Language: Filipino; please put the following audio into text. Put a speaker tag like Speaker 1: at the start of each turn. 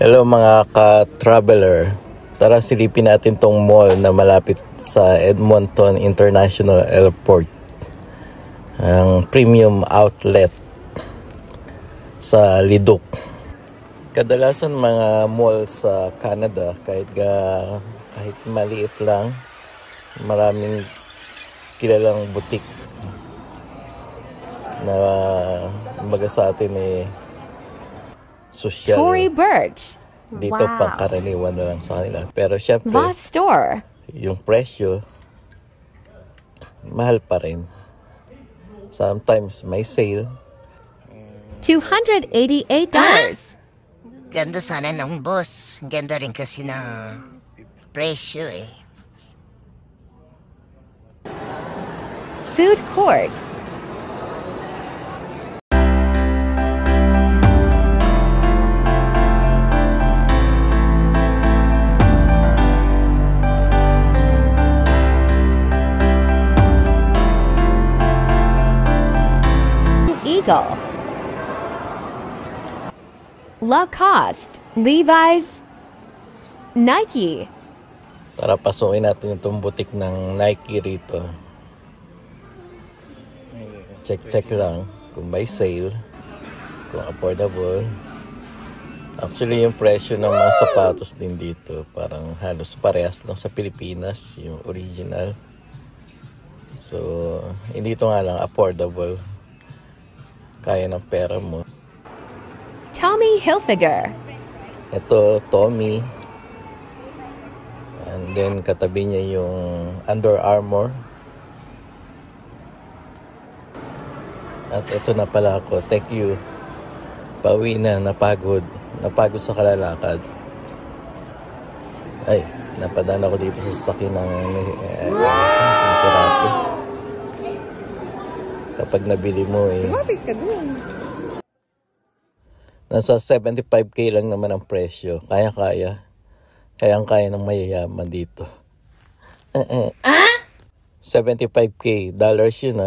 Speaker 1: Hello mga ka-traveler. Tara silipin natin tong mall na malapit sa Edmonton International Airport. Ang premium outlet sa Leduc. Kadalasan mga mall sa Canada, kahit maliit lang, maraming kilalang butik na kumbaga sa atin social.
Speaker 2: Tory Burch.
Speaker 1: Dito pangkaraniwan na lang sa kanila. Pero syempre,
Speaker 2: Boss Store.
Speaker 1: yung presyo, mahal pa rin. Sometimes may sale.
Speaker 2: $288.
Speaker 3: Ganda sana ng boss. Ganda rin kasi ng presyo eh.
Speaker 2: Food Court. Eagle. Lacoste. Levi's. Nike.
Speaker 1: Para pasukin natin itong butik ng Nike rito. Check lang kung may sale, kung affordable. Actually, yung presyo ng mga sapatos din dito parang halos parehas lang sa Pilipinas, yung original. So, hindi ito nga lang affordable. Kaya ng pera mo.
Speaker 2: Tommy Hilfiger.
Speaker 1: Ito, Tommy. And then, katabi niya yung Under Armour. At ito na pala ako. Thank you. Pauwi na, napagod. Napagod sa kalalakad. Ay, napadaan ako dito sa sasakyan ng Maserati. Kapag nabili mo nasa 75k lang naman ang presyo. Kaya-kaya. Kayang-kaya ng mayayaman dito. 75k dollars yun